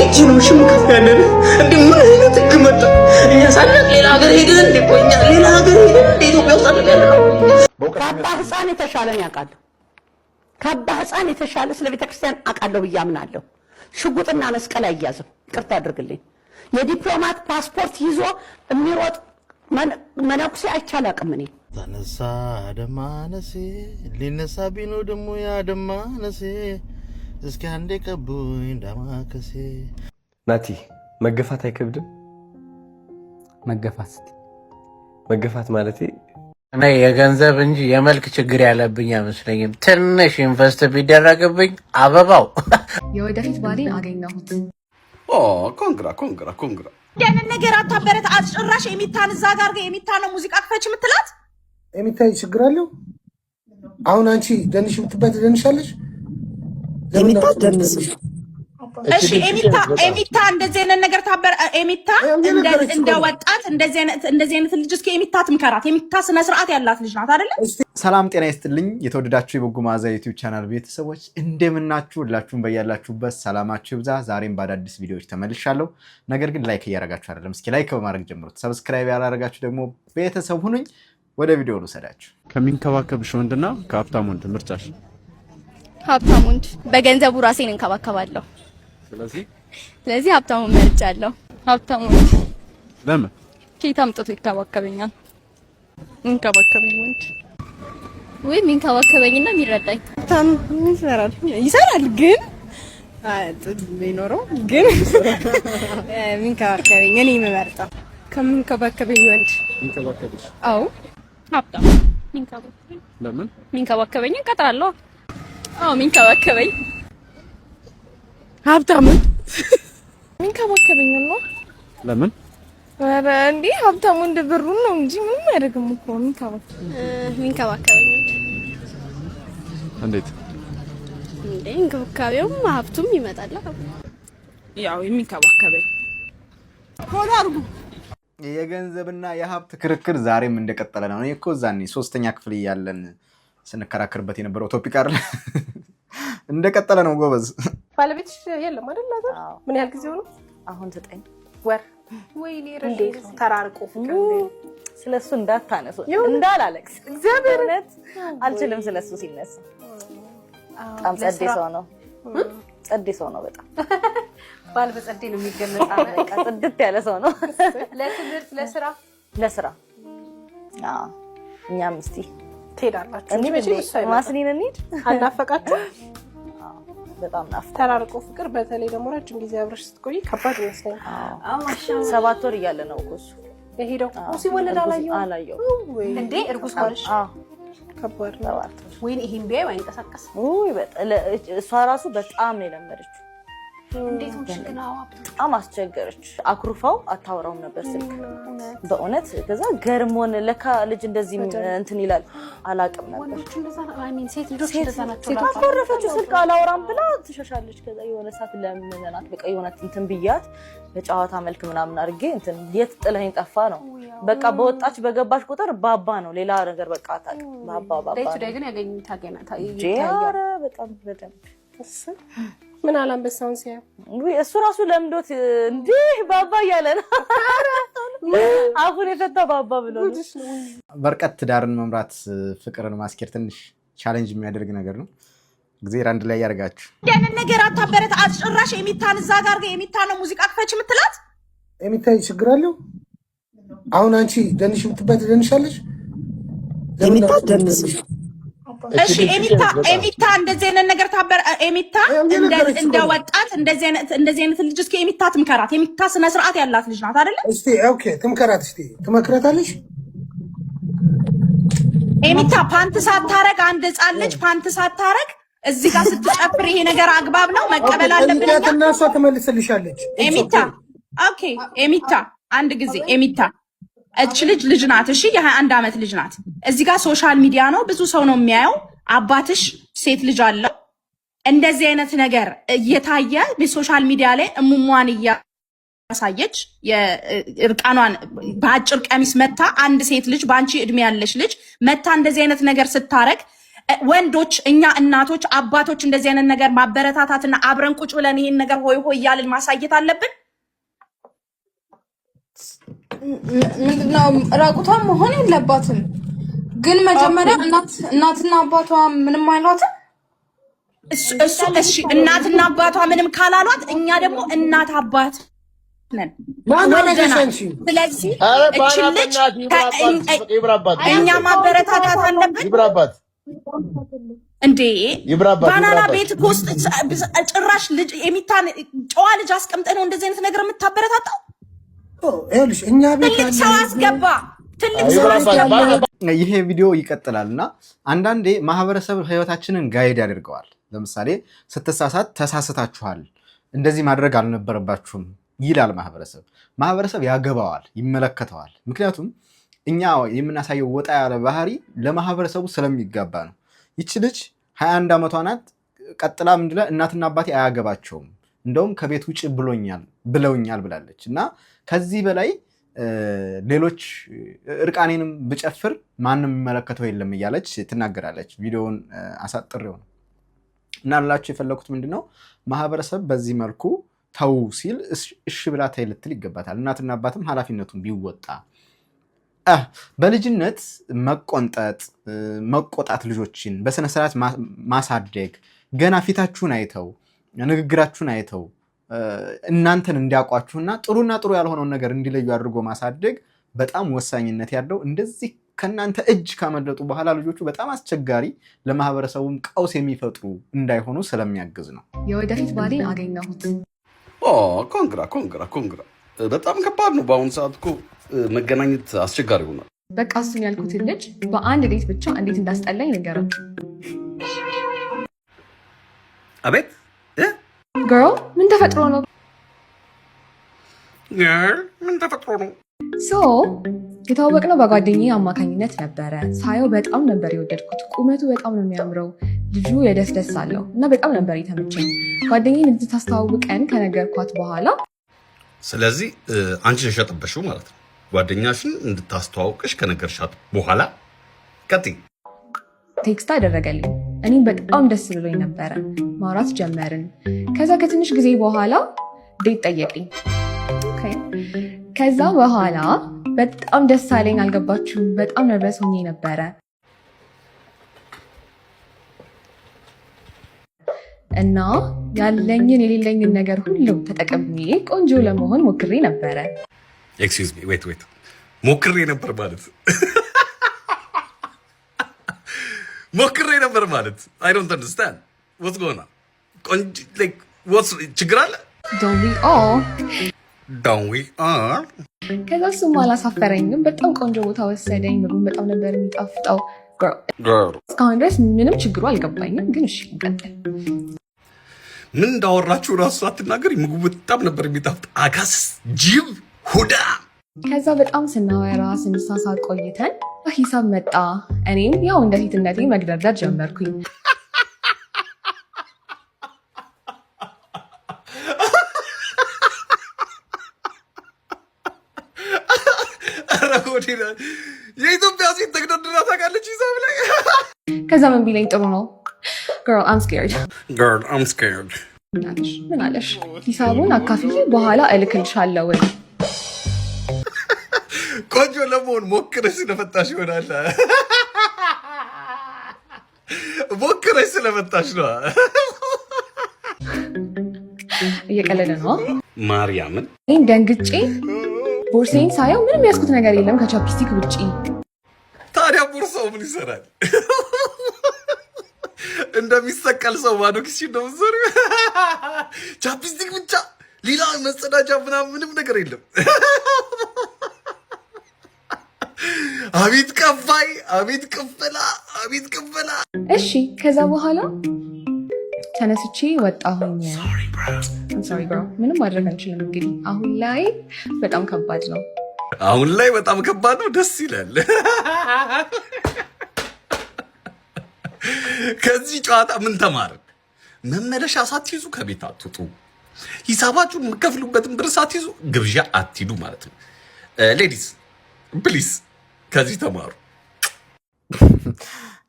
እቺ ነው ሽምከፍ ያለን እንዴ ምን አይነት ግመጣ እኛ ሳንቅ ሌላ ሀገር ሄደን እንዴ ቆኛ ሌላ ሀገር ሄደን እንዴ ኢትዮጵያ ውስጥ አለ ያለው ካባ ህፃን የተሻለን ያውቃለሁ ካባ ህፃን የተሻለ ስለ ቤተክርስቲያን አውቃለሁ ብያምናለሁ ሽጉጥና መስቀል አይያዝም ይቅርታ አድርግልኝ የዲፕሎማት ፓስፖርት ይዞ የሚሮጥ መነኩሴ አይቻላቅም እኔ ተነሳ ደማነሴ ሊነሳ ቢኖ ደሞ ያ ደማነሴ እስኪ አንዴ ቀቡኝ ዳማከሴ ናቲ መገፋት አይከብድም መገፋት ማለት እኔ የገንዘብ እንጂ የመልክ ችግር ያለብኝ አይመስለኝም ትንሽ ኢንቨስት ቢደረግብኝ አበባው የወደፊት ባሌን አገኘሁት ኮንግራ ያንን ነገር አታበረት አጭራሽ የሚታን እዛ ጋር የሚታነው ሙዚቃ ክፈች ምትላት የሚታይ ችግር አለው አሁን አንቺ ደንሽ ምትበት ደንሻለሽ የሚታ ደንስ እሺ ኤሚታ እንደዚህ አይነት ነገር ታበረ ኤሚታ እንደ ወጣት እንደዚህ አይነት ልጅ እስኪ ኤሚታ ትምከራት ኤሚታ ስነ ስርዓት ያላት ልጅ ናት አይደል ሰላም ጤና ይስጥልኝ የተወደዳችሁ የበጎ ማዕዛ ዩቲዩብ ቻናል ቤተሰቦች እንደምናችሁ ሁላችሁም በያላችሁበት ሰላማችሁ ይብዛ ዛሬም በአዳዲስ ቪዲዮዎች ተመልሻለሁ ነገር ግን ላይክ እያደረጋችሁ አይደለም እስኪ ላይክ በማድረግ ጀምሩት ሰብስክራይብ ያላደረጋችሁ ደግሞ ቤተሰብ ሁኑኝ ወደ ቪዲዮ ልውሰዳችሁ ከሚንከባከብሽ ወንድና ከሀብታም ወንድ ምርጫሽ ሀብታም ወንድ በገንዘቡ ራሴን እንከባከባለሁ ስለዚህ ሀብታሙን መርጫለሁ ሀብታሙ ለምን ኬት አምጥቶ ይከባከበኛል እንከባከበኝ ወንድ ወይ ሚንከባከበኝና የሚረዳኝ ሀብታም ይሰራል ግን ቢኖረው ግን ሚንከባከበኝ እኔ የምመርጠው ከሚንከባከበኝ ወንድ ሚንከባከብሽ አዎ ሀብታም ሚንከባከበኝ ለምን ሚንከባከበኝ እቀጥራለሁ አዎ ሚንከባከበኝ ሀብታም ሚንከባከበኝ ነው ለምን ኧረ እንዴ ሀብታሙ እንደ ብሩን ነው እንጂ ምንም አያደርግም እኮ ሚንከባከበኝ እንዴት እንዴ እንክብካቤውም ሀብቱም ይመጣል ያው የሚንከባከበኝ ፎሎ አድርጉ የገንዘብና የሀብት ክርክር ዛሬም እንደቀጠለ ነው እኔ እኮ ዛኔ 3ኛ ክፍል ያለን ስንከራከርበት የነበረው ቶፒክ አይደል እንደቀጠለ ነው ጎበዝ ባለቤትሽ የለም አይደል አዛ ምን ያህል ጊዜ ሆኖ አሁን 9 ወር ወይኔ ረጅም ተራርቆ ፍቅር ስለሱ እንዳታነሱ እንዳላለክስ እግዚአብሔርነት አልችልም ስለሱ ሲነሳ በጣም ጸዴ ሰው ነው በጣም ባል በጸዴ ነው የሚገለጸው በቃ ጽድት ያለ ሰው ነው ለትምህርት ለስራ እኛም እስቲ ትሄዳላችሁ እንዴ ማስኒን እንሂድ አናፈቃችሁ በጣም ናፍቆ ተራርቆ ፍቅር በተለይ ደግሞ ረጅም ጊዜ አብረሽ ስትቆይ ከባድ ይመስላል 7 ወር እያለ ነው እኮ እሱ የሄደው ሲወለድ አላየው እንዴ እርጉዝ ሆነሽ ከባድ ነው ወይኔ ይሄን ቢያይ አይንቀሳቀስ እሷ ራሱ በጣም ነው የለመደችው እንዴት ወሽግና በጣም አስቸገረች አኩርፋው አታወራውም ነበር ስልክ በእውነት ከዛ ገርሞን ለካ ልጅ እንደዚህ እንትን ይላል አላቅም ነበር ወንዶች እንደዛ አይሚን ሴት ልጆች እንደዛ ናቸው ሴት አኮረፈችው ስልክ አላወራም ብላ ትሸሻለች ከዛ የሆነ ሰዓት ለምንናት በቃ የሆነ እንትን ብያት በጨዋታ መልክ ምናምን አድርጌ እንትን የት ጥለኸኝ ጠፋ ነው በቃ በወጣች በገባች ቁጥር ባባ ነው ሌላ ነገር በቃ አታውቅ ባባ ዴይ ግን ያገኙታገናታ ጄራ በጣም ምን አላንበሳውን ሲያዩ እሱ ራሱ ለምዶት እንዴ ባባ ያለ ነው አፉን የፈታ ባባ ብሎ በርቀት ትዳርን መምራት ፍቅርን ማስኬር ትንሽ ቻሌንጅ የሚያደርግ ነገር ነው እግዚአብሔር አንድ ላይ ያርጋችሁ ያንን ነገር አታበረት አጭራሽ የሚታን እዛ ጋር የሚታነው ሙዚቃ ክፈች ምትላት የሚታይ ችግር አለው አሁን አንቺ ደንሽ ምትበት ደንሻለሽ የሚታ ደንስ እሺ ኤሚታ እንደዚህ አይነት ነገር ታበረ ኤሚታ እንደ ወጣት እንደዚህ አይነት ልጅ እስኪ ኤሚታ ትምከራት ኤሚታ ስነ ስርዓት ያላት ልጅ ናት አይደል እስቲ ኦኬ ትምከራት እስቲ ትመክራታለሽ ኤሚታ ፓንት ሳታረግ አንድ ህፃን ልጅ ፓንት ሳታረግ እዚህ ጋር ስትጨፍር ይሄ ነገር አግባብ ነው መቀበል አለብን እና እሷ ትመልስልሻለች ኤሚታ ኦኬ ኤሚታ አንድ ጊዜ ኤሚታ እቺ ልጅ ናት እሺ የ21 አመት ልጅ ናት እዚህ ጋር ሶሻል ሚዲያ ነው ብዙ ሰው ነው የሚያየው አባትሽ ሴት ልጅ አለው እንደዚህ አይነት ነገር እየታየ በሶሻል ሚዲያ ላይ እሙሟን ያሳየች የእርቃኗን በአጭር ቀሚስ መታ አንድ ሴት ልጅ ባንቺ እድሜ ያለሽ ልጅ መታ እንደዚህ አይነት ነገር ስታረግ ወንዶች እኛ እናቶች አባቶች እንደዚህ አይነት ነገር ማበረታታትና አብረን ቁጭ ብለን ይሄን ነገር ሆይ ሆይ ያልን ማሳየት አለብን። ምንድነው ራቁቷን መሆን የለባትም። ግን መጀመሪያ እናትና አባቷ ምንም አይሏትም። እሺ እናትና አባቷ ምንም ካላሏት እኛ ደግሞ እናት አባት ነን ወልደናል። ስለዚህ እቺ ልጅ እኛ ማበረታታት አለብን። እንዴ ባናና ቤት ውስጥ ጭራሽ ልጅ የሚታን ጨዋ ልጅ አስቀምጠ ነው እንደዚህ አይነት ነገር የምታበረታታው? እኛ ቤት ትልቅ ሰው አስገባ፣ ትልቅ ሰው አስገባ። ይሄ ቪዲዮ ይቀጥላልና አንዳንዴ ማህበረሰብ ህይወታችንን ጋይድ ያደርገዋል። ለምሳሌ ስትሳሳት ተሳስታችኋል፣ እንደዚህ ማድረግ አልነበረባችሁም ይላል ማህበረሰብ። ማህበረሰብ ያገባዋል፣ ይመለከተዋል። ምክንያቱም እኛ የምናሳየው ወጣ ያለ ባህሪ ለማህበረሰቡ ስለሚጋባ ነው። ይቺ ልጅ 21 ዓመቷ ናት። ቀጥላ ምንድነው እናትና አባቴ አያገባቸውም እንደውም ከቤት ውጭ ብለውኛል ብላለች። እና ከዚህ በላይ ሌሎች እርቃኔንም ብጨፍር ማንም የሚመለከተው የለም እያለች ትናገራለች። ቪዲዮውን አሳጥሬው ነው እና ላችሁ የፈለኩት ምንድነው ማህበረሰብ በዚህ መልኩ ተው ሲል እሺ ብላ ተይ ልትል ይገባታል። እናትና አባትም ኃላፊነቱን ቢወጣ በልጅነት መቆንጠጥ መቆጣት ልጆችን በስነ ስርዓት ማሳደግ ገና ፊታችሁን አይተው ንግግራችሁን አይተው እናንተን እንዲያውቋችሁና ጥሩና ጥሩ ያልሆነውን ነገር እንዲለዩ አድርጎ ማሳደግ በጣም ወሳኝነት ያለው እንደዚህ ከናንተ እጅ ካመለጡ በኋላ ልጆቹ በጣም አስቸጋሪ ለማህበረሰቡም ቀውስ የሚፈጥሩ እንዳይሆኑ ስለሚያግዝ ነው። የወደፊት ባሌን አገኘሁት። ኮንግራ በጣም ከባድ ነው። በአሁኑ ሰዓት እኮ መገናኘት አስቸጋሪ ሆኗል። በቃ እሱን ያልኩትን ልጅ በአንድ ዴት ብቻ እንዴት እንዳስጠላኝ ንገረው። አቤት girl ምን ተፈጥሮ ነው? ሶ የተዋወቅነው በጓደኛዬ አማካኝነት ነበረ። ሳየው በጣም ነበር የወደድኩት። ቁመቱ በጣም ነው የሚያምረው። ልጁ የደስደስ አለው እና በጣም ነበር የተመቸኝ። ጓደኛዬን እንድታስተዋውቀን ከነገርኳት በኋላ ስለዚህ አንቺ ተሸጠበሽው ማለት ነው። ጓደኛሽን እንድታስተዋውቅሽ ከነገርሻት በኋላ ቀጥይ። ቴክስት አደረገልኝ። እኔም በጣም ደስ ብሎኝ ነበረ። ማውራት ጀመርን። ከዛ ከትንሽ ጊዜ በኋላ ዴት ጠየቀኝ። ከዛ በኋላ በጣም ደስ አለኝ። አልገባችሁም? በጣም ነርቨስ ሆኜ ነበረ እና ያለኝን የሌለኝን ነገር ሁሉ ተጠቅሜ ቆንጆ ለመሆን ሞክሬ ነበረ። ኤክስኪውዝ ሚ ዌት ሞክሬ ነበር ማለት ሞክሬ ነበር ማለት I don't understand what's going on like what's ችግር አለ? Don't we all ከዛ እሱም አላሳፈረኝም። በጣም ቆንጆ ቦታ ወሰደኝ። ምግቡን በጣም ነበር የሚጣፍጠው። እስካሁን ድረስ ምንም ችግሩ አልገባኝም። ግን እሺ እንቀጥል። ምን እንዳወራችሁ ራሱ አትናገሪ። ምግቡ በጣም ነበር የሚጣፍጠው። አጋስስ ጅብ ሁዳ። ከዛ በጣም ስናወራ ስንሳሳቅ ቆይተን ሂሳብ መጣ። እኔም ያው እንደ ሴትነቴ መግደርደር ጀመርኩኝ። የኢትዮጵያ ሴት ተግደርድራ ታውቃለች ሂሳብ ላይ። ከዛ ምን ቢለኝ ጥሩ ነው girl I'm scared ምን አለሽ ሂሳቡን አካፍዬ በኋላ እልክልሻለሁ። ቆንጆ ለመሆን ሞክረሽ ስለመጣሽ ይሆናል። ሞክረሽ ስለመጣሽ ነው። እየቀለደ ነው ማርያምን። እኔም ደንግጬ ቦርሴን ሳየው ምንም ያስኩት ነገር የለም ከቻፕስቲክ ውጪ። ታዲያ ቦርሳው ምን ይሰራል? እንደሚሰቀል ሰው ባዶ ኪስ ነው ዞር። ቻፕስቲክ ብቻ ሌላ መጸዳጃ ምንም ነገር የለም። አቤት ከፋይ፣ አቤት ቅበላ። እሺ ከዛ በኋላ ተነስቼ ወጣሁኝ። ሶሪ ብሮ ምንም ማድረግ አንችልም። እንግዲህ አሁን ላይ በጣም ከባድ ነው። ደስ ይላል። ከዚህ ጨዋታ ምን ተማርን? መመለሻ ሳትይዙ ከቤት አትውጡ። ሂሳባችሁን የምከፍሉበትን ብር ሳትይዙ ግብዣ አትሂዱ ማለት ነው። ሌዲስ ፕሊዝ ከዚህ ተማሩ።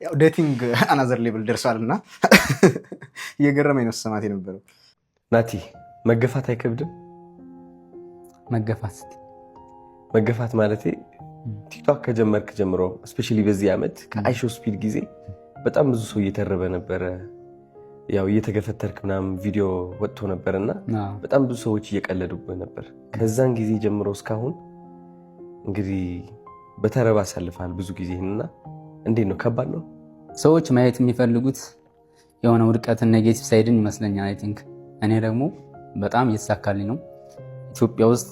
ያው ዴቲንግ አናዘር ሌቭል ደርሷልና እየገረመኝ ነው ሰማት የነበረው። ናቲ መገፋት አይከብድም? መገፋት ማለት ቲክቶክ ከጀመርክ ጀምሮ ስፔሻሊ በዚህ ዓመት ከአይሾ ስፒድ ጊዜ በጣም ብዙ ሰው እየተረበ ነበረ። ያው እየተገፈተርክ ምናምን ቪዲዮ ወጥቶ ነበርና በጣም ብዙ ሰዎች እየቀለዱበት ነበር። ከዛን ጊዜ ጀምሮ እስካሁን እንግዲህ በተረባ አሳልፈሃል ብዙ ጊዜና እንዴት ነው? ከባድ ነው? ሰዎች ማየት የሚፈልጉት የሆነ ውድቀትን ኔጌቲቭ ሳይድን ይመስለኛል። አይ ቲንክ እኔ ደግሞ በጣም እየተሳካልኝ ነው። ኢትዮጵያ ውስጥ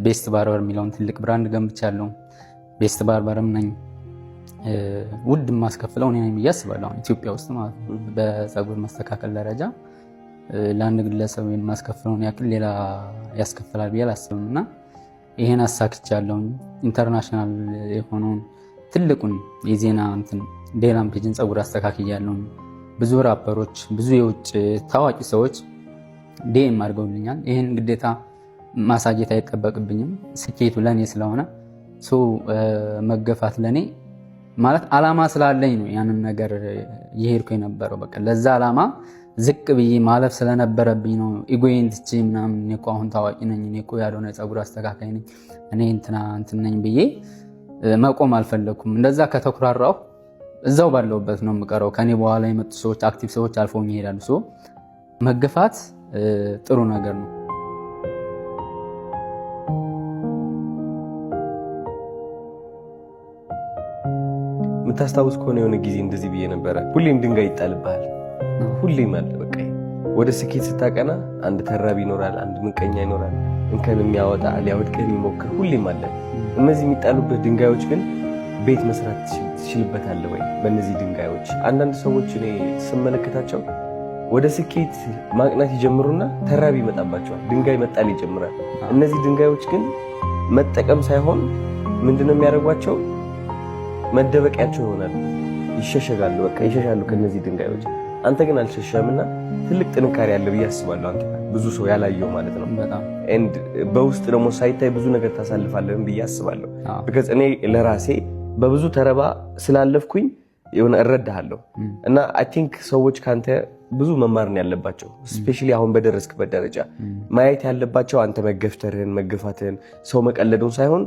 ቤስት ባርበር የሚለውን ትልቅ ብራንድ ገንብቻለሁ። ቤስት ባርበርም ነኝ። ውድ የማስከፍለው እኔ ነኝ ብዬ አስባለሁ። ኢትዮጵያ ውስጥ ማለት ነው። በፀጉር መስተካከል ደረጃ ለአንድ ግለሰብ የማስከፍለውን ያክል ሌላ ያስከፍላል ብዬ አላስብም እና ይሄን አሳክቻለሁ። ኢንተርናሽናል የሆነውን ትልቁን የዜና እንትን ዴላም ፔጅን ፀጉር አስተካክያለሁ። ብዙ ራፐሮች፣ ብዙ የውጭ ታዋቂ ሰዎች ዲኤም አድርገውልኛል። ይሄን ግዴታ ማሳየት አይጠበቅብኝም። ስኬቱ ለኔ ስለሆነ መገፋት ለኔ ማለት አላማ ስላለኝ ነው ያንን ነገር ይሄድኩ የነበረው። በቃ ለዛ አላማ ዝቅ ብዬ ማለፍ ስለነበረብኝ ነው። ኢጎዬን ትቼ ምናምን እኔ እኮ አሁን ታዋቂ ነኝ፣ እኔ እኮ ያልሆነ ፀጉር አስተካካይ ነኝ፣ እኔ እንትን ነኝ ብዬ መቆም አልፈለኩም። እንደዛ ከተኩራራሁ እዛው ባለውበት ነው የምቀረው። ከኔ በኋላ የመጡ ሰዎች፣ አክቲቭ ሰዎች አልፈውኝ ይሄዳሉ። መገፋት ጥሩ ነገር ነው። የምታስታውስ ከሆነ የሆነ ጊዜ እንደዚህ ብዬ ነበረ። ሁሌም ድንጋይ ይጣልብሃል። ሁሌም አለ በቃ ወደ ስኬት ስታቀና አንድ ተራቢ ይኖራል፣ አንድ ምንቀኛ ይኖራል፣ እንከን የሚያወጣ ሊያወድቅህ የሚሞክር ሁሌም አለ። እነዚህ የሚጣሉበት ድንጋዮች ግን ቤት መስራት ትችልበታለህ ወይ? በእነዚህ ድንጋዮች አንዳንድ ሰዎች እኔ ስመለከታቸው ወደ ስኬት ማቅናት ይጀምሩና ተራቢ ይመጣባቸዋል፣ ድንጋይ መጣል ይጀምራል። እነዚህ ድንጋዮች ግን መጠቀም ሳይሆን ምንድነው የሚያደርጓቸው? መደበቂያቸው ይሆናል። ይሸሸጋሉ፣ በቃ ይሸሻሉ ከነዚህ ድንጋዮች። አንተ ግን አልሸሸምና ትልቅ ጥንካሬ ያለ ብዬ አስባለሁ። አንተ ብዙ ሰው ያላየው ማለት ነው። በጣም ኤንድ በውስጥ ደግሞ ሳይታይ ብዙ ነገር ታሳልፋለህ ብዬ አስባለሁ። because እኔ ለራሴ በብዙ ተረባ ስላለፍኩኝ የሆነ እረዳሃለሁ እና አይ ቲንክ ሰዎች ካንተ ብዙ መማርን ያለባቸው ስፔሻሊ አሁን በደረስክበት ደረጃ ማየት ያለባቸው አንተ መገፍተርህን፣ መገፋትህን፣ ሰው መቀለዱን ሳይሆን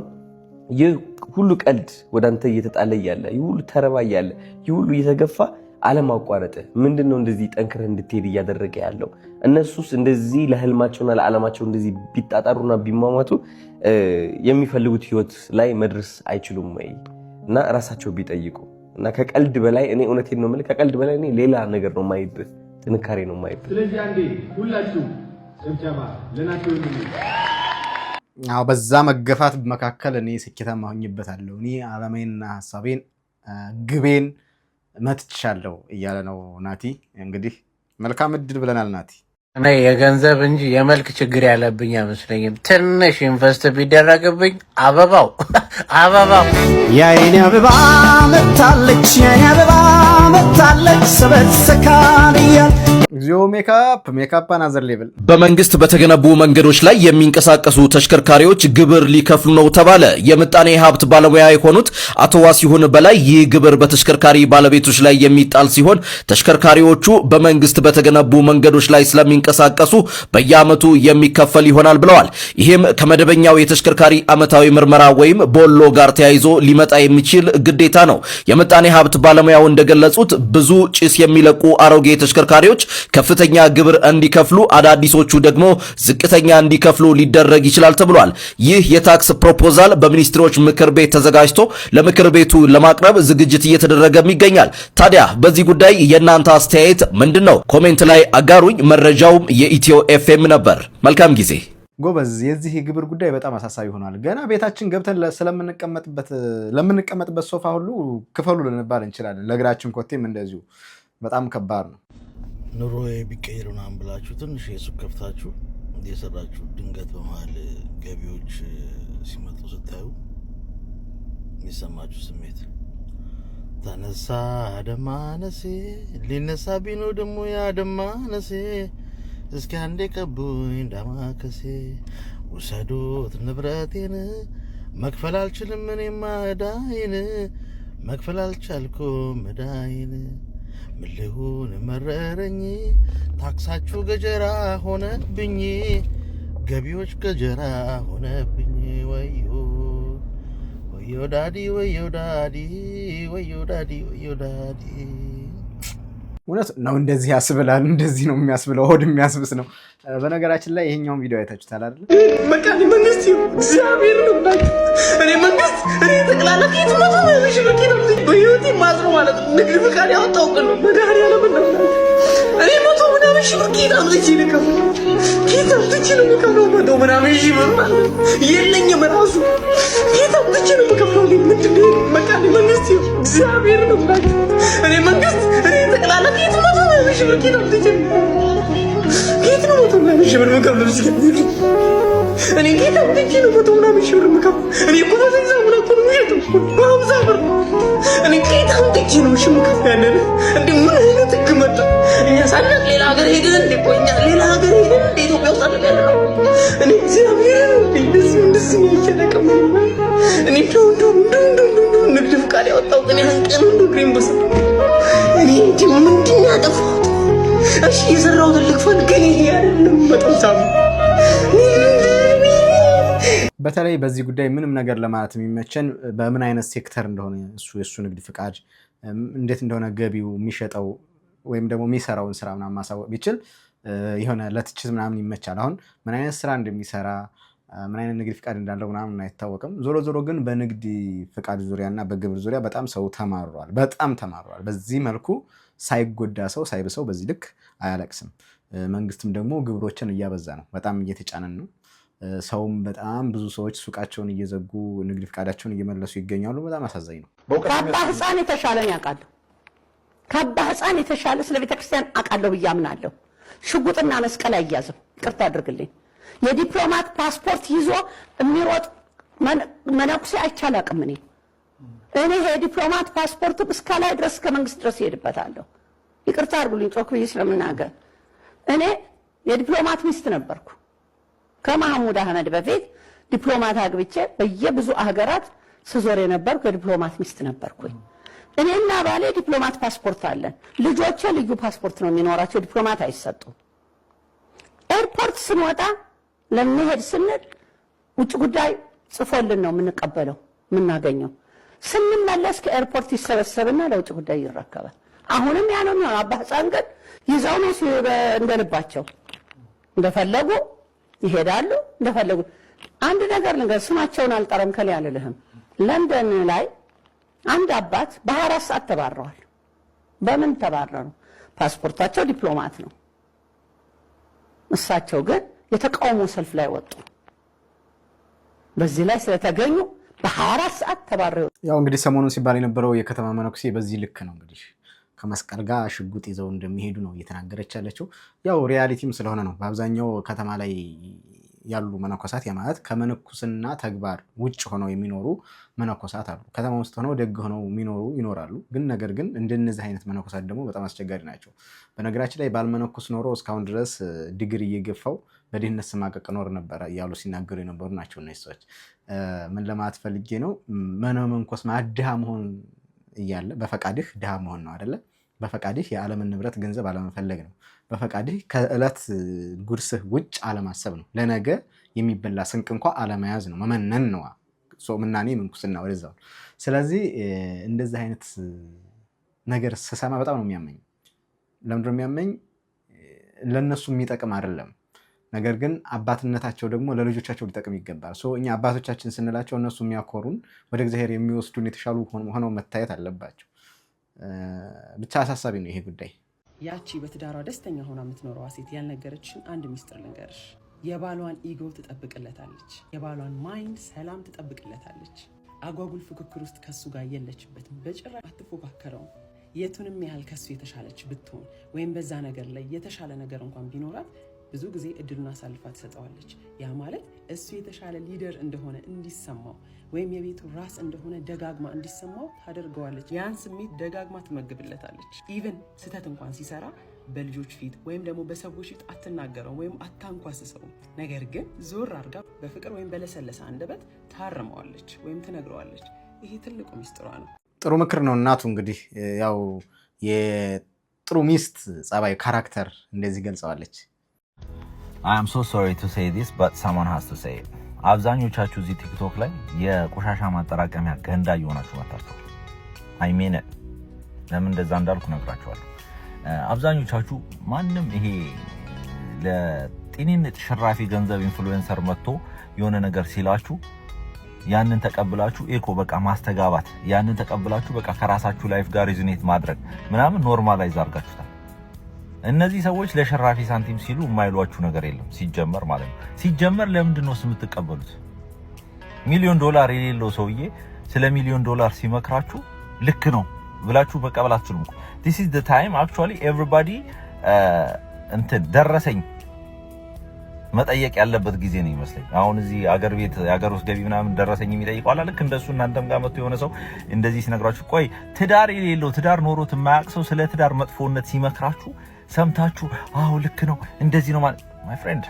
ይህ ሁሉ ቀልድ ወደ አንተ እየተጣለ እያለ ይህ ሁሉ ተረባ እያለ ይህ ሁሉ እየተገፋ አለማቋረጥ ምንድነው እንደዚህ ጠንክረህ እንድትሄድ እያደረገ ያለው? እነሱስ እንደዚህ ለህልማቸውና ለዓላማቸው እንደዚህ ቢጣጣሩና ቢሟሟቱ የሚፈልጉት ህይወት ላይ መድረስ አይችሉም ወይ? እና ራሳቸው ቢጠይቁ እና ከቀልድ በላይ እኔ እውነቴን ነው የምልህ፣ ከቀልድ በላይ እኔ ሌላ ነገር ነው የማይበት፣ ጥንካሬ ነው የማይበት። ስለዚህ አንዴ ሁላችሁ ጭብጨባ ለናቸው ይሁን። አዎ በዛ መገፋት መካከል እኔ ስኬታማ ሆኜበታለሁ፣ እኔ ዓላማዬንና ሐሳቤን ግቤን መትቻለሁ እያለ ነው ናቲ። እንግዲህ መልካም እድል ብለናል ናቲ። እኔ የገንዘብ እንጂ የመልክ ችግር ያለብኝ አይመስለኝም። ትንሽ ኢንቨስት ቢደረግብኝ አበባው የኔ አበባ መታለች፣ የኔ አበባ መታለች ሰበት ሰካንያ እግዚኦ ሜካፕ አናዘር ሌቭል። በመንግስት በተገነቡ መንገዶች ላይ የሚንቀሳቀሱ ተሽከርካሪዎች ግብር ሊከፍሉ ነው ተባለ። የምጣኔ ሀብት ባለሙያ የሆኑት አቶ ዋሲሁን በላይ ይህ ግብር በተሽከርካሪ ባለቤቶች ላይ የሚጣል ሲሆን ተሽከርካሪዎቹ በመንግስት በተገነቡ መንገዶች ላይ ስለሚንቀሳቀሱ በየዓመቱ የሚከፈል ይሆናል ብለዋል። ይህም ከመደበኛው የተሽከርካሪ ዓመታዊ ምርመራ ወይም ቦሎ ጋር ተያይዞ ሊመጣ የሚችል ግዴታ ነው። የምጣኔ ሀብት ባለሙያው እንደገለጹት ብዙ ጭስ የሚለቁ አሮጌ ተሽከርካሪዎች ከፍተኛ ግብር እንዲከፍሉ፣ አዳዲሶቹ ደግሞ ዝቅተኛ እንዲከፍሉ ሊደረግ ይችላል ተብሏል። ይህ የታክስ ፕሮፖዛል በሚኒስትሮች ምክር ቤት ተዘጋጅቶ ለምክር ቤቱ ለማቅረብ ዝግጅት እየተደረገም ይገኛል። ታዲያ በዚህ ጉዳይ የእናንተ አስተያየት ምንድነው? ኮሜንት ላይ አጋሩኝ። መረጃውም የኢትዮ ኤፍኤም ነበር። መልካም ጊዜ። ጎበዝ። የዚህ የግብር ጉዳይ በጣም አሳሳቢ ሆኗል። ገና ቤታችን ገብተን ለምንቀመጥበት ሶፋ ሁሉ ክፈሉ ልንባል እንችላለን። ለእግራችን ኮቴም እንደዚሁ በጣም ከባድ ነው። ኑሮ ቢቀየር ምናምን ብላችሁ ትንሽ የሱቅ ከፍታችሁ እየሰራችሁ ድንገት በመሀል ገቢዎች ሲመጡ ስታዩ የሚሰማችሁ ስሜት ተነሳ ደማነሴ ሊነሳ ቢኖ ደግሞ ያደማነሴ እስኪ አንዴ ቀቡኝ ዳማከሴ ውሰዱት ንብረቴን መክፈል አልችልም እኔማ ዕዳዬን መክፈል አልቻልኩም ዕዳዬን ምን ልሁን መረረኝ ታክሳችሁ ገጀራ ሆነብኝ ገቢዎች ገጀራ ሆነብኝ ወዮ ወዮ ዳዲ ወዮ ዳዲ ወዮ ዳዲ ወዮ ዳዲ እውነት ነው። እንደዚህ ያስብላል። እንደዚህ ነው የሚያስብለው። ሆድ የሚያስብስ ነው። በነገራችን ላይ ይሄኛውን ቪዲዮ አይታችሁታል አይደል? በቃ መንግስት እግዚአብሔር ነው ማለት እኔ መንግስት እኔ ተቅላላ ከየት መቶ ነው የሚሽበኪነው በህይወቴ ማዝሮ ማለት ንግድ ፍቃድ ያወጣው ቀን ነው መድኃኒዓለም ነው እኔ መቶ ምናምን ሺህ ብር ጌታ ልጅ ይልከው ጌታ ልጅ ነው የሚከፍለው መቶ ምናምን ሺህ ብር ማለት የለኝም ራሱ ጌታ ልጅ ነው የሚከፍለው ምንድን ነው በቃ መንግስት እግዚአብሔር ነው ማለት እኔ መንግስት እኔ ተቅላላ ከየት መቶ ነው የሚሽበኪነው ልጅ ጌታ ነው መቶ ምናምን ሺህ ብር የሚከፍለው እኔ ጌታ ልጅ ነው መቶ ምናምን ሺህ ብር የሚከፍለው እኔ እኮ በዛ ብላ እኮ ነው የሄደው በሀምሳ ብር እኔ ጌታ ልጅ ነው የሚከፍለው ያለን እንደ ምን አይነት ህግ መጣ እኛ ሳናቅ ሌላ ሀገር ሄደን እንደ ቆኛ ሌላ ሀገር ሄደን እንደ ኢትዮጵያ ውስጥ አለ ያለው እኔ እግዚአብሔር እንደዚህ ይችላልከም እኔ እንደው ንግድ ፍቃድ ያወጣው ግን ያን ቀን እንደው ግሪን በስ እኔ እንጂ ምንድን ያጠፋሁት እሺ የሰራሁት ልክፈል ግን ይሄ አይደለም በጣም በተለይ በዚህ ጉዳይ ምንም ነገር ለማለት የሚመቸን በምን አይነት ሴክተር እንደሆነ የሱ ንግድ ፍቃድ እንዴት እንደሆነ ገቢው የሚሸጠው ወይም ደግሞ የሚሰራውን ስራ ምናምን ማሳወቅ ቢችል የሆነ ለትችት ምናምን ይመቻል። አሁን ምን አይነት ስራ እንደሚሰራ ምን አይነት ንግድ ፍቃድ እንዳለው ምናምን አይታወቅም። ዞሮ ግን በንግድ ፍቃድ ዙሪያና በግብር ዙሪያ በጣም ሰው ተማሯል። በዚህ መልኩ ሳይጎዳ ሰው ሳይብሰው በዚህ ልክ አያለቅስም። መንግስትም ደግሞ ግብሮችን እያበዛ ነው፣ በጣም እየተጫነን ነው። ሰውም በጣም ብዙ ሰዎች ሱቃቸውን እየዘጉ ንግድ ፍቃዳቸውን እየመለሱ ይገኛሉ። በጣም አሳዛኝ ነው። ከአባ ህፃን የተሻለን ያውቃለሁ። ከአባ ህፃን የተሻለ ስለ ቤተክርስቲያን አውቃለሁ ብዬ አምናለሁ። ሽጉጥና መስቀል አያዝም። ይቅርታ አድርግልኝ። የዲፕሎማት ፓስፖርት ይዞ የሚሮጥ መነኩሴ አይቻል አቅም እኔ የዲፕሎማት ፓስፖርት እስከላይ ድረስ ከመንግስት ድረስ ይሄድበታለሁ። ይቅርታ አድርጉልኝ ጮክ ብዬ ስለምናገር እኔ የዲፕሎማት ሚስት ነበርኩ። ከማህሙድ አህመድ በፊት ዲፕሎማት አግብቼ በየብዙ ሀገራት ስዞር የነበርኩ የዲፕሎማት ሚስት ነበርኩኝ። እኔና ባሌ ዲፕሎማት ፓስፖርት አለን። ልጆቼ ልዩ ፓስፖርት ነው የሚኖራቸው፣ ዲፕሎማት አይሰጡም። ኤርፖርት ስንወጣ ለመሄድ ስንል ውጭ ጉዳይ ጽፎልን ነው የምንቀበለው የምናገኘው። ስንመለስ ከኤርፖርት ይሰበሰብና ለውጭ ጉዳይ ይረከባል። አሁንም ያ ነው የሚሆነው። አባ ህፃን ግን ይዘው ነው እንደልባቸው እንደፈለጉ ይሄዳሉ እንደፈለጉ። አንድ ነገር ነገር ስማቸውን አልጠረም ከሊ አልልህም። ለንደን ላይ አንድ አባት በ24 ሰዓት ተባረዋል። በምን ተባረሩ? ፓስፖርታቸው ዲፕሎማት ነው። እሳቸው ግን የተቃውሞ ሰልፍ ላይ ወጡ። በዚህ ላይ ስለተገኙ በ24 ሰዓት ተባረሩ። ያው እንግዲህ ሰሞኑን ሲባል የነበረው የከተማ መነኩሴ በዚህ ልክ ነው እንግዲህ ከመስቀል ጋር ሽጉጥ ይዘው እንደሚሄዱ ነው እየተናገረች ያለችው። ያው ሪያሊቲም ስለሆነ ነው። በአብዛኛው ከተማ ላይ ያሉ መነኮሳት ማለት ከመነኩስና ተግባር ውጭ ሆነው የሚኖሩ መነኮሳት አሉ። ከተማ ውስጥ ሆነው ደግ ሆነው ይኖራሉ። ግን ነገር ግን እንደነዚህ አይነት መነኮሳት ደግሞ በጣም አስቸጋሪ ናቸው። በነገራችን ላይ ባልመነኩስ ኖሮ እስካሁን ድረስ ዲግሪ እየገፋው በድህነት ስማቀቅ ኖር ነበረ እያሉ ሲናገሩ የነበሩ ናቸው እነዚህ ሰዎች። ምን ለማለት ፈልጌ ነው? መነመንኮስ ድሃ መሆን እያለ በፈቃድህ ድሃ መሆን ነው አይደለ? በፈቃድህ የዓለምን ንብረት ገንዘብ አለመፈለግ ነው። በፈቃድህ ከዕለት ጉርስህ ውጭ አለማሰብ ነው። ለነገ የሚበላ ስንቅ እንኳ አለመያዝ ነው። መመነን ነው። ምናኔ ምንኩስና ወደዛው። ስለዚህ እንደዚህ አይነት ነገር ስሰማ በጣም ነው የሚያመኝ። ለምንድን ነው የሚያመኝ? ለነሱ የሚጠቅም አይደለም። ነገር ግን አባትነታቸው ደግሞ ለልጆቻቸው ሊጠቅም ይገባል። እኛ አባቶቻችን ስንላቸው እነሱ የሚያኮሩን ወደ እግዚአብሔር የሚወስዱን የተሻሉ ሆነው መታየት አለባቸው። ብቻ አሳሳቢ ነው ይሄ ጉዳይ። ያቺ በትዳሯ ደስተኛ ሆና የምትኖረዋ ሴት ያልነገረችን አንድ ሚስጥር ልንገርሽ። የባሏን ኢጎ ትጠብቅለታለች። የባሏን ማይንድ ሰላም ትጠብቅለታለች። አጓጉል ፉክክር ውስጥ ከሱ ጋር የለችበትም። በጭራሽ አትፎካከረውም። የቱንም ያህል ከሱ የተሻለች ብትሆን ወይም በዛ ነገር ላይ የተሻለ ነገር እንኳን ቢኖራት ብዙ ጊዜ እድሉን አሳልፋ ትሰጠዋለች። ያ ማለት እሱ የተሻለ ሊደር እንደሆነ እንዲሰማው ወይም የቤቱ ራስ እንደሆነ ደጋግማ እንዲሰማው ታደርገዋለች። ያን ስሜት ደጋግማ ትመግብለታለች። ኢቨን ስህተት እንኳን ሲሰራ በልጆች ፊት ወይም ደግሞ በሰዎች ፊት አትናገረው ወይም አታንኳስሰው። ነገር ግን ዞር አድርጋ በፍቅር ወይም በለሰለሰ አንደበት ታርመዋለች ወይም ትነግረዋለች። ይሄ ትልቁ ሚስጥሯ ነው። ጥሩ ምክር ነው እናቱ። እንግዲህ ያው የጥሩ ሚስት ጸባይ ካራክተር እንደዚህ ገልጸዋለች። I am so sorry to say this but someone has to say it. አብዛኞቻችሁ እዚህ ቲክቶክ ላይ የቆሻሻ ማጠራቀሚያ ገንዳ እየሆናችሁ መጣችሁ። I mean it. ለምን እንደዛ እንዳልኩ ነግራችኋለሁ። አብዛኞቻችሁ ማንም ይሄ ለጤንነት ሽራፊ ገንዘብ ኢንፍሉዌንሰር መጥቶ የሆነ ነገር ሲላችሁ ያንን ተቀብላችሁ ኤኮ በቃ ማስተጋባት፣ ያንን ተቀብላችሁ በቃ ከራሳችሁ ላይፍ ጋር ሪዝኔት ማድረግ ምናምን ኖርማላይዝ አድርጋችሁታል። እነዚህ ሰዎች ለሽራፊ ሳንቲም ሲሉ የማይሏችሁ ነገር የለም ሲጀመር ማለት ነው። ሲጀመር ለምንድን ነው የምትቀበሉት? ሚሊዮን ዶላር የሌለው ሰውዬ ስለ ሚሊዮን ዶላር ሲመክራችሁ ልክ ነው ብላችሁ መቀበል አትችሉም። this is the time actually everybody እንትን ደረሰኝ መጠየቅ ያለበት ጊዜ ነው ይመስለኝ። አሁን እዚህ አገር ቤት የአገር ውስጥ ገቢ ምናምን ደረሰኝ የሚጠይቀው አላ ልክ እንደሱ እናንተም ጋር መጥቶ የሆነ ሰው እንደዚህ ሲነግራችሁ ቆይ ትዳር የሌለው ትዳር ኖሮት የማያውቅ ሰው ስለ ትዳር መጥፎነት ሲመክራችሁ ሰምታችሁ አዎ ልክ ነው እንደዚህ ነው ማለት my friend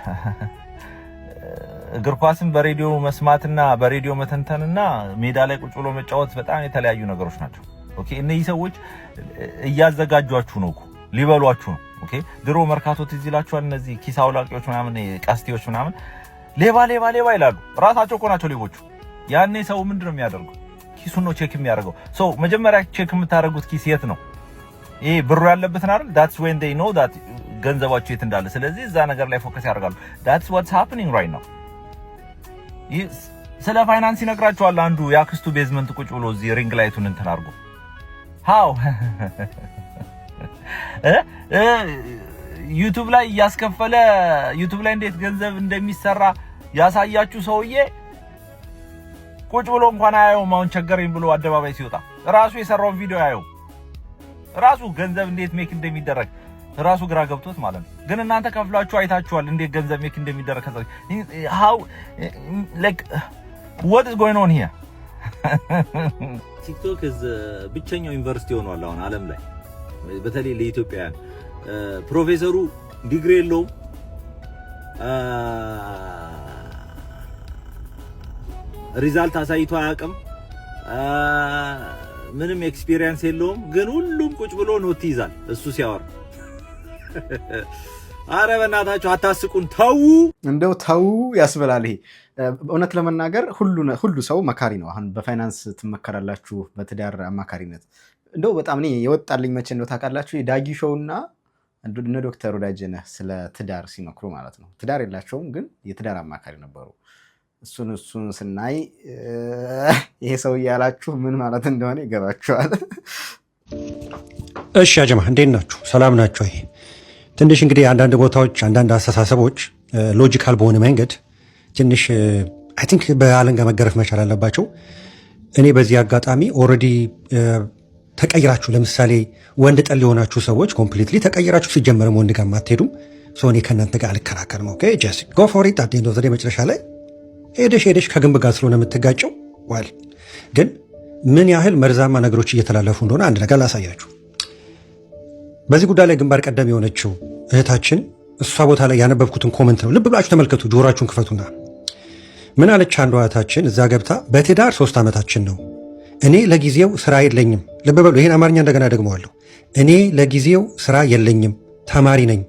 እግር ኳስን በሬዲዮ መስማትና በሬዲዮ መተንተንና ሜዳ ላይ ቁጭ ብሎ መጫወት በጣም የተለያዩ ነገሮች ናቸው። ኦኬ እነዚህ ሰዎች እያዘጋጇችሁ ነው እኮ ሊበሏችሁ ነው። ኦኬ ድሮ መርካቶ ትዝ ይላችኋል። እነዚህ ኪስ አውላቂዎች ምናምን ቀስቲዎች ምናምን ሌባ ሌባ ሌባ ይላሉ። ራሳቸው እኮ ናቸው ሌቦቹ። ያኔ ሰው ምንድነው የሚያደርገው? ኪሱን ነው ቼክ የሚያደርገው። ሶ መጀመሪያ ቼክ የምታደርጉት ኪስ የት ነው? ይሄ ብሩ ያለበትን አይደል? that's when they know that ገንዘባችሁ የት እንዳለ። ስለዚህ እዛ ነገር ላይ ፎከስ ያደርጋሉ። that's what's happening right now። ስለ ፋይናንስ ይነግራችኋል አንዱ ያክስቱ ቤዝመንት ቁጭ ብሎ እዚህ ሪንግ ላይቱን እንትን አድርጎ how ዩቲዩብ ላይ ያስከፈለ ዩቲዩብ ላይ እንዴት ገንዘብ እንደሚሰራ ያሳያችሁ ሰውዬ ቁጭ ብሎ እንኳን አያየውም። አሁን ቸገረኝ ብሎ አደባባይ ሲወጣ ራሱ የሰራውን ቪዲዮ አያየው። ራሱ ገንዘብ እንዴት ሜክ እንደሚደረግ ራሱ ግራ ገብቶት ማለት ነው። ግን እናንተ ከፍላችሁ አይታችኋል እንዴት ገንዘብ ሜክ እንደሚደረግ። how like what is going on here? ቲክቶክ ብቸኛው ዩኒቨርሲቲ ሆኗል አሁን ዓለም ላይ በተለይ ለኢትዮጵያውያን። ፕሮፌሰሩ ዲግሪ የለውም፣ ሪዛልት አሳይቶ አያውቅም፣ ምንም ኤክስፒሪየንስ የለውም። ግን ሁሉም ቁጭ ብሎ ኖት ይዛል እሱ ሲያወራ። አረ በእናታችሁ አታስቁን፣ ተው እንደው ተው ያስበላል። ይሄ እውነት ለመናገር ሁሉ ሰው መካሪ ነው። አሁን በፋይናንስ ትመከራላችሁ፣ በትዳር አማካሪነት እንደው በጣም እኔ የወጣልኝ መቼ ነው ታውቃላችሁ? የዳጊ ሾውና እነ ዶክተር ወዳጀነህ ስለ ትዳር ሲመክሩ ማለት ነው። ትዳር የላቸውም ግን የትዳር አማካሪ ነበሩ። እሱን ስናይ ይሄ ሰው ያላችሁ ምን ማለት እንደሆነ ይገባችኋል። እሺ አጀማ እንዴት ናችሁ? ሰላም ናችሁ? ይሄ ትንሽ እንግዲህ አንዳንድ ቦታዎች አንዳንድ አስተሳሰቦች ሎጂካል በሆነ መንገድ ትንሽ አይ ቲንክ በአለንጋ መገረፍ መቻል አለባቸው። እኔ በዚህ አጋጣሚ ኦልሬዲ ተቀይራችሁ ለምሳሌ ወንድ ጠል የሆናችሁ ሰዎች ኮምፕሊትሊ ተቀይራችሁ ሲጀመርም ወንድ ጋር ማትሄዱም ሰው እኔ ከእናንተ ጋር አልከራከርም። ኦኬ ጀስት ጎ ፎር ኢት። አት ኤንድ ኦፍ ዘ ዴይ መጨረሻ ላይ ሄደሽ ከግንብ ጋር ስለሆነ የምትጋጨው ዋል። ግን ምን ያህል መርዛማ ነገሮች እየተላለፉ እንደሆነ አንድ ነገር ላሳያችሁ። በዚህ ጉዳይ ላይ ግንባር ቀደም የሆነችው እህታችን እሷ ቦታ ላይ ያነበብኩትን ኮመንት ነው። ልብ ብላችሁ ተመልከቱ፣ ጆሮአችሁን ክፈቱና ምን አለች አንዷ እህታችን እዛ ገብታ በትዳር 3 ዓመታችን ነው። እኔ ለጊዜው ስራ የለኝም። ልብ በሉ ይሄን አማርኛ እንደገና ደግመዋለሁ። እኔ ለጊዜው ስራ የለኝም፣ ተማሪ ነኝ፣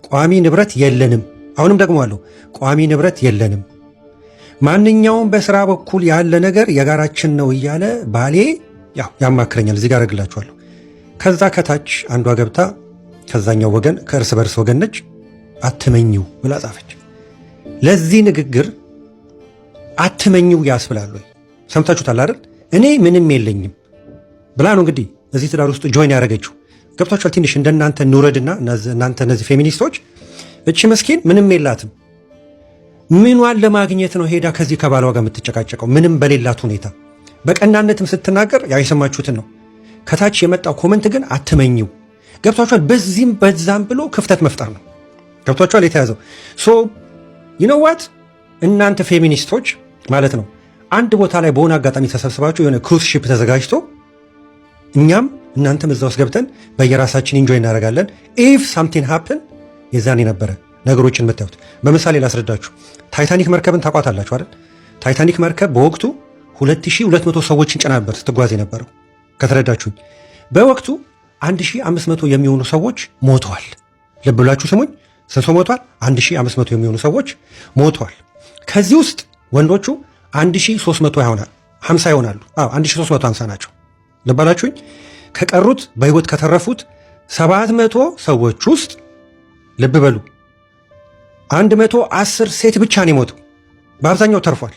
ቋሚ ንብረት የለንም። አሁንም ደግመዋለሁ፣ ቋሚ ንብረት የለንም። ማንኛውም በስራ በኩል ያለ ነገር የጋራችን ነው እያለ ባሌ ያማክረኛል። እዚህ ጋር አረግላችኋለሁ። ከዛ ከታች አንዷ ገብታ ከዛኛው ወገን ከእርስ በርስ ወገን ነች፣ አትመኝው ብላ ጻፈች። ለዚህ ንግግር አትመኝው ያስብላል ወይ? ሰምታችሁታል አይደል? እኔ ምንም የለኝም ብላ ነው እንግዲህ እዚህ ትዳር ውስጥ ጆይን ያደረገችው። ገብቷችኋል? ትንሽ እንደናንተ እንውረድና እናንተ እነዚህ ፌሚኒስቶች እቺ መስኪን ምንም የላትም። ምኗን ለማግኘት ነው ሄዳ ከዚህ ከባሏ ጋር የምትጨቃጨቀው? ምንም በሌላት ሁኔታ በቀናነትም ስትናገር ያው የሰማችሁትን ነው። ከታች የመጣው ኮመንት ግን አትመኝው። ገብቷችኋል? በዚህም በዛም ብሎ ክፍተት መፍጠር ነው። ገብቷችኋል? የተያዘው ሶ ዩ ኖ ዋት እናንተ ፌሚኒስቶች ማለት ነው አንድ ቦታ ላይ በሆነ አጋጣሚ ተሰብስባችሁ የሆነ ክሩዝ ሺፕ ተዘጋጅቶ እኛም እናንተም እዛ ውስጥ ገብተን በየራሳችን ኢንጆይ እናደርጋለን። ኢፍ ሳምቲንግ ሃፕን የዛኔ ነበረ ነገሮችን የምታዩት። በምሳሌ ላስረዳችሁ። ታይታኒክ መርከብን ታውቋታላችሁ አይደል? ታይታኒክ መርከብ በወቅቱ 2200 ሰዎችን ጭና ነበር ስትጓዝ የነበረው። ከተረዳችሁኝ። በወቅቱ 1500 የሚሆኑ ሰዎች ሞተዋል። ልብ ብላችሁ ስሙኝ። ስንት ሰው ሞቷል? 1500 የሚሆኑ ሰዎች ሞተዋል። ከዚህ ውስጥ ወንዶቹ 1350 ይሆናሉ። 1350 ናቸው። ልብ ባላችሁኝ። ከቀሩት በህይወት ከተረፉት 700 ሰዎች ውስጥ ልብ በሉ 110 ሴት ብቻ ነው የሞተው። በአብዛኛው ተርፏል።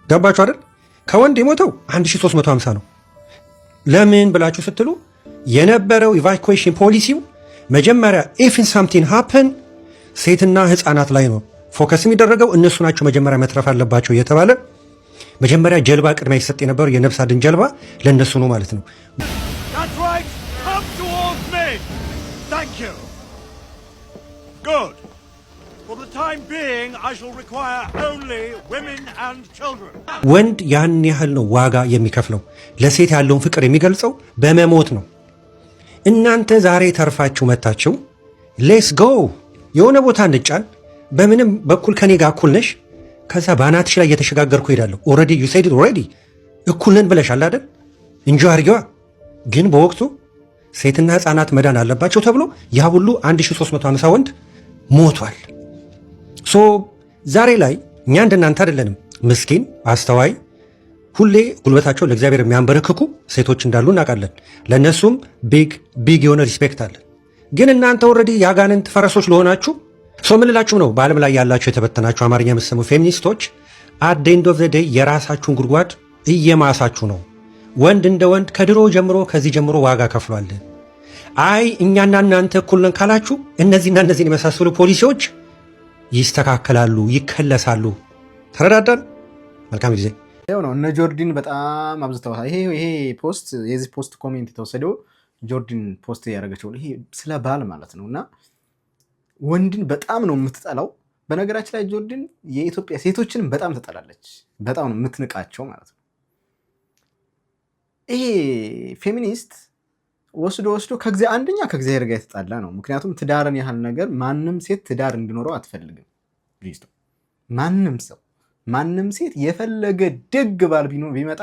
ገባችሁ አይደል? ከወንድ የሞተው 1350 ነው። ለምን ብላችሁ ስትሉ የነበረው ኢቫኩዌሽን ፖሊሲው መጀመሪያ ኢፍ ሳምቲንግ ሃፕን ሴትና ህፃናት ላይ ነው ፎከስ የሚደረገው። እነሱ ናቸው መጀመሪያ መትረፍ አለባቸው እየተባለ መጀመሪያ ጀልባ ቅድሚያ ይሰጥ የነበረው የነፍስ አድን ጀልባ ለእነሱ ነው ማለት ነው። ወንድ ያን ያህል ነው ዋጋ የሚከፍለው። ለሴት ያለውን ፍቅር የሚገልጸው በመሞት ነው። እናንተ ዛሬ ተርፋችሁ መታችሁ ሌስ ጎ የሆነ ቦታ እንጫን፣ በምንም በኩል ከኔ ጋር እኩል ነሽ፣ ከዛ በአናትሽ ላይ እየተሸጋገርኩ ሄዳለሁ። ኦልሬዲ ዩ ሴድ ኢት ኦልሬዲ እኩል ነን ብለሻል አይደል? እንጂ አርጊዋ። ግን በወቅቱ ሴትና ህፃናት መዳን አለባቸው ተብሎ ያ ሁሉ 1350 ወንድ ሞቷል። ሶ ዛሬ ላይ እኛ እንደናንተ አይደለንም። ምስኪን አስተዋይ፣ ሁሌ ጉልበታቸው ለእግዚአብሔር የሚያንበረክኩ ሴቶች እንዳሉ እናውቃለን። ለእነሱም ቢግ የሆነ ሪስፔክት አለን። ግን እናንተ ኦልሬዲ የአጋንንት ፈረሶች ለሆናችሁ ሰው ምንላችሁ ነው? በዓለም ላይ ያላችሁ የተበተናችሁ አማርኛ የምትሰሙ ፌሚኒስቶች አት ዘ ኤንድ ኦፍ ዘ ዴይ የራሳችሁን ጉድጓድ እየማሳችሁ ነው። ወንድ እንደ ወንድ ከድሮ ጀምሮ ከዚህ ጀምሮ ዋጋ ከፍሏል። አይ እኛና እናንተ እኩል ነን ካላችሁ እነዚህና እነዚህን የመሳሰሉ ፖሊሲዎች ይስተካከላሉ፣ ይከለሳሉ። ተረዳዳን? መልካም ጊዜ። ይኸው ነው። እነ ጆርዲን በጣም አብዝተዋል። ይሄ ፖስት የዚህ ፖስት ኮሜንት የተወሰደው ጆርዲን ፖስት ያደረገችው ይሄ ስለ ባል ማለት ነው። እና ወንድን በጣም ነው የምትጠላው። በነገራችን ላይ ጆርዲን የኢትዮጵያ ሴቶችንም በጣም ትጠላለች። በጣም ነው የምትንቃቸው ማለት ነው። ይሄ ፌሚኒስት ወስዶ አንደኛ ከእግዚአብሔር ጋር የተጣላ ነው። ምክንያቱም ትዳርን ያህል ነገር ማንም ሴት ትዳር እንዲኖረው አትፈልግም። ማንም ሴት የፈለገ ደግ ባል ቢመጣ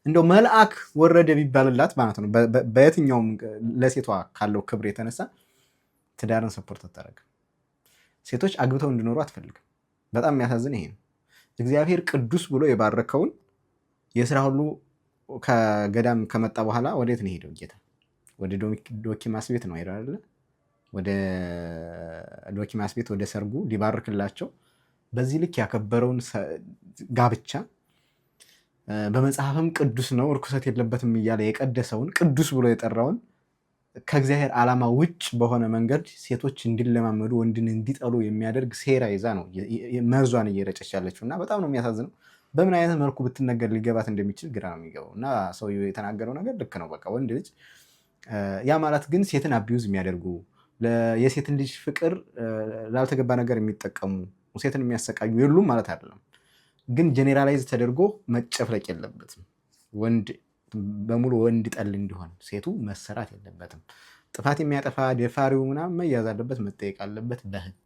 እንደው መልአክ ወረደ ቢባልላት ማለት ነው በየትኛውም ለሴቷ ካለው ክብር የተነሳ ትዳርን ሰፖርት አታደርግም። ሴቶች አግብተው እንዲኖሩ አትፈልግም። በጣም የሚያሳዝን ይሄ ነው። እግዚአብሔር ቅዱስ ብሎ የባረከውን የስራ ሁሉ ከገዳም ከመጣ በኋላ ወዴት ነው ሄደው? ጌታ ወደ ዶኪማስ ቤት ነው አይደለ? ወደ ዶኪማስ ቤት ወደ ሰርጉ ሊባርክላቸው በዚህ ልክ ያከበረውን ጋብቻ በመጽሐፍም ቅዱስ ነው እርኩሰት የለበትም እያለ የቀደሰውን ቅዱስ ብሎ የጠራውን ከእግዚአብሔር ዓላማ ውጭ በሆነ መንገድ ሴቶች እንዲለማመዱ ወንድን እንዲጠሉ የሚያደርግ ሴራ ይዛ ነው መርዟን እየረጨች ያለችው። እና በጣም ነው የሚያሳዝነው። በምን አይነት መልኩ ብትነገር ሊገባት እንደሚችል ግራ ነው የሚገባው። እና ሰውየው የተናገረው ነገር ልክ ነው። በቃ ወንድ ልጅ ያ ማለት ግን ሴትን አቢዩዝ የሚያደርጉ የሴትን ልጅ ፍቅር ላልተገባ ነገር የሚጠቀሙ ሴትን የሚያሰቃዩ የሉም ማለት አይደለም። ግን ጄኔራላይዝ ተደርጎ መጨፍለቅ የለበትም። ወንድ በሙሉ ወንድ ጠል እንዲሆን ሴቱ መሰራት የለበትም። ጥፋት የሚያጠፋ ደፋሪው ምናምን መያዝ አለበት፣ መጠየቅ አለበት በህግ።